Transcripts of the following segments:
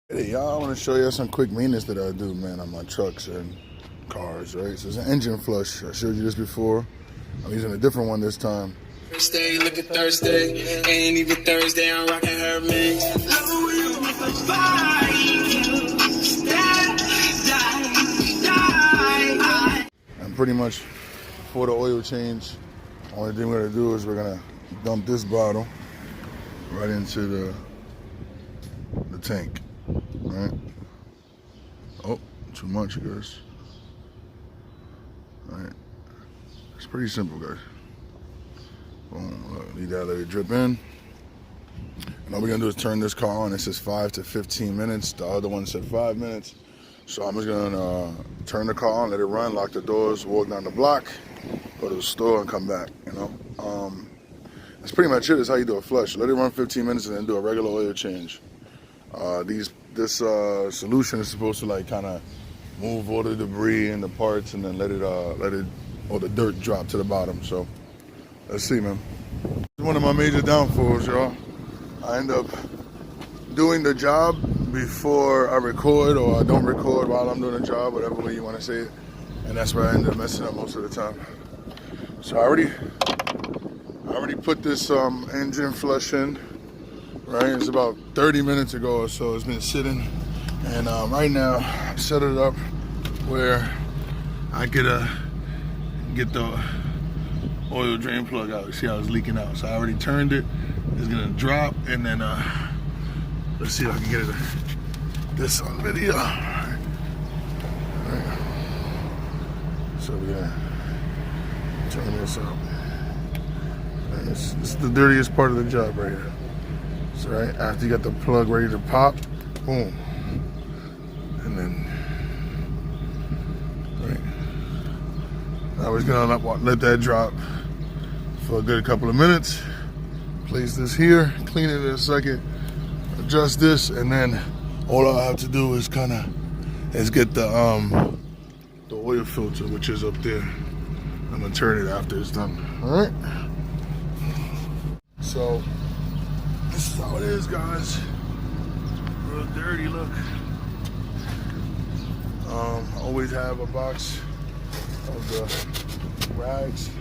Hey y'all, I want to show you some quick maintenance that I do, man, on my trucks and cars, right? So it's an engine flush. I showed you this before. I'm using a different one this time. Thursday, look at Thursday, ain't even Thursday, I'm rocking her mix. And pretty much for the oil change, only thing we're gonna do is we're gonna dump this bottle right into the tank, right? Oh, too much, guys. All right, it's pretty simple, guys. Boom, look, leave that, let it drip in. And all we're gonna do is turn this car on. It says 5 to 15 minutes. The other one said 5 minutes. So I'm just gonna turn the car on, let it run, lock the doors, walk down the block, go to the store and come back, you know? That's pretty much it. That's how you do a flush. Let it run 15 minutes and then do a regular oil change. This solution is supposed to like kind of move all the debris and the parts and then let all the dirt drop to the bottom. So let's see, man. One of my major downfalls, y'all. I end up doing the job before I record, or I don't record while I'm doing the job, whatever way you want to say it. And that's where I end up messing up most of the time. So I already put this engine flush in, right? It's about 30 minutes ago or so. It's been sitting. And right now, I set it up where I could get the oil drain plug out. See how it's leaking out. So I already turned it. It's gonna drop, and then let's see if I can get this on video. All right. So we're gonna turn this up. And this is the dirtiest part of the job right here. So right after you got the plug ready to pop, boom, and then right. Now we're gonna let that drop for a good couple of minutes. Place this here, clean it in a second, adjust this, and then all I have to do is get the oil filter, which is up there. I'm gonna turn it after it's done. All right. So this is how it is, guys. Real dirty look. Always have a box of the rags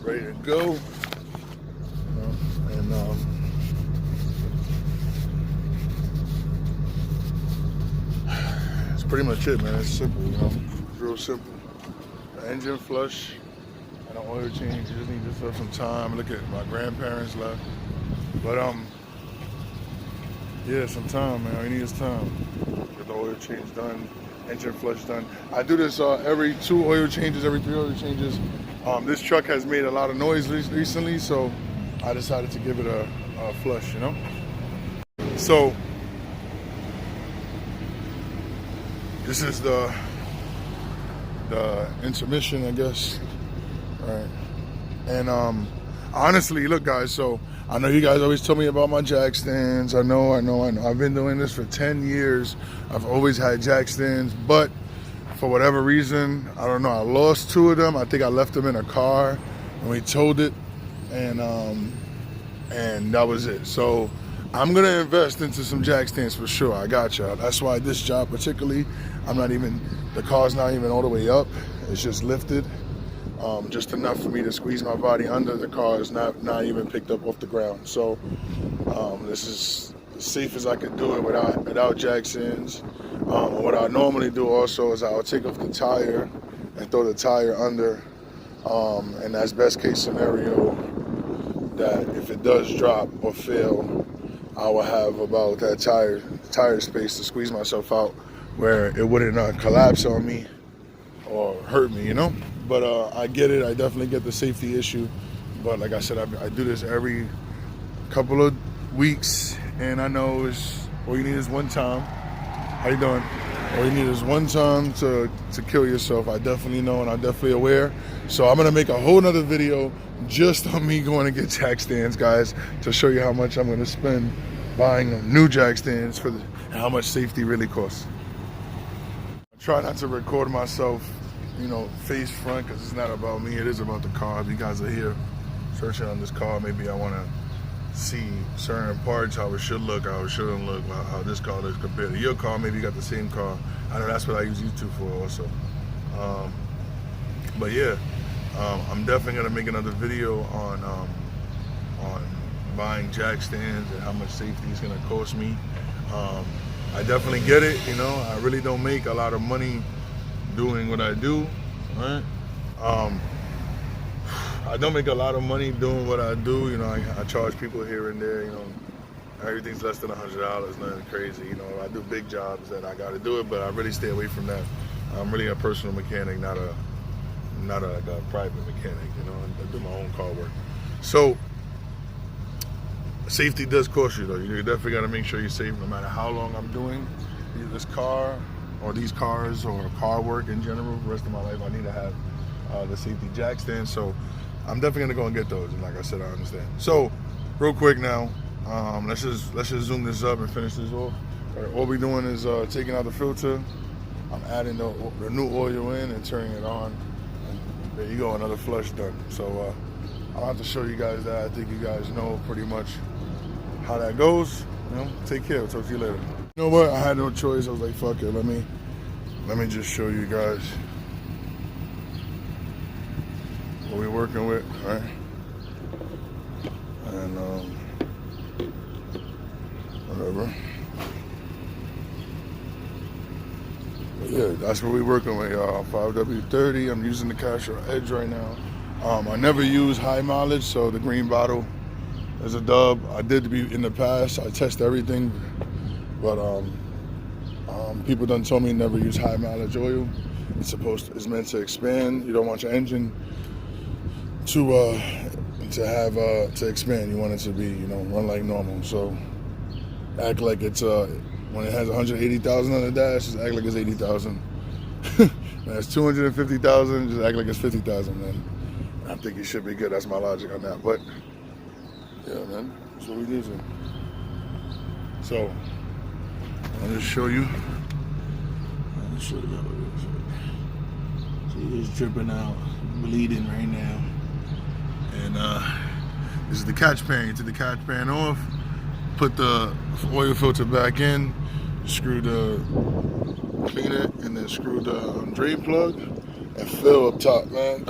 ready to go. And it's pretty much it, man. It's simple, you know, it's real simple. The engine flush and an oil change. You just need to have some time. Look at my grandparents left, but yeah, some time, man. All you need is time. Get the oil change done, engine flush done. I do this every 2 oil changes, every 3 oil changes. This truck has made a lot of noise recently, so I decided to give it a flush, you know? So, this is the intermission, I guess. All right. And honestly, look, guys, so I know you guys always tell me about my jack stands. I know. I've been doing this for 10 years. I've always had jack stands, but for whatever reason, I don't know, I lost 2 of them. I think I left them in a car and we towed it. And that was it. So I'm gonna invest into some jack stands for sure. I got y'all. That's why this job particularly, the car's not even all the way up. It's just lifted, just enough for me to squeeze my body under. The car is not even picked up off the ground. So this is as safe as I could do it without jack stands. What I normally do also is I'll take off the tire and throw the tire under, and that's best case scenario. That if it does drop or fail, I will have about that tire space to squeeze myself out where it wouldn't collapse on me or hurt me, you know? But I get it. I definitely get the safety issue. But like I said, I do this every couple of weeks, and I know all you need is one time. How you doing? All you need is one time to kill yourself. I definitely know, and I'm definitely aware. So I'm gonna make a whole nother video just on me going to get jack stands, guys, to show you how much I'm gonna spend buying new jack stands and how much safety really costs. I try not to record myself, you know, face front, because it's not about me. It is about the car. If you guys are here searching on this car, maybe I wanna see certain parts, how it should look, how it shouldn't look, how this car looks compared to your car. Maybe you got the same car. I know that's what I use YouTube for also. But yeah, I'm definitely gonna make another video on buying jack stands and how much safety is gonna cost me. I definitely get it, you know. I really don't make a lot of money doing what I do, right? I don't make a lot of money doing what I do, you know. I charge people here and there, you know. Everything's less than $100, nothing crazy, you know. I do big jobs that I gotta do it, but I really stay away from that. I'm really a personal mechanic, not a private mechanic, you know. I do my own car work. So safety does cost you though. You definitely gotta make sure you're safe no matter how long I'm doing either this car or these cars or car work in general. The rest of my life I need to have the safety jack stand. So I'm definitely gonna go and get those. And like I said, I understand. So real quick now, let's just zoom this up and finish this off. All we're doing is taking out the filter. I'm adding the new oil in and turning it on. And there you go, another flush done. So I'll have to show you guys that. I think you guys know pretty much how that goes. You know, take care. I'll talk to you later. You know what? I had no choice. I was like, fuck it. Let me just show you guys what we're working with, right? And whatever. But yeah, that's what we're working with, y'all. 5W30. I'm using the Castro Edge right now. I never use high mileage, so the green bottle is a dub. I did be in the past. I test everything, but people done told me never use high mileage oil. It's meant to expand. You don't want your engine to expand. You want it to be, you know, run like normal. So act like it's when it has 180,000 on the dash, just act like it's 80,000. When it's 250,000, just act like it's 50,000, man. I think you should be good. That's my logic on that. But yeah, man, that's what we do. So I'll just show you. I'll show you how it is. See, it's dripping out, bleeding right now. And this is the catch pan. You take the catch pan off, put the oil filter back in, screw the cleaner, and then screw the drain plug and fill up top, man.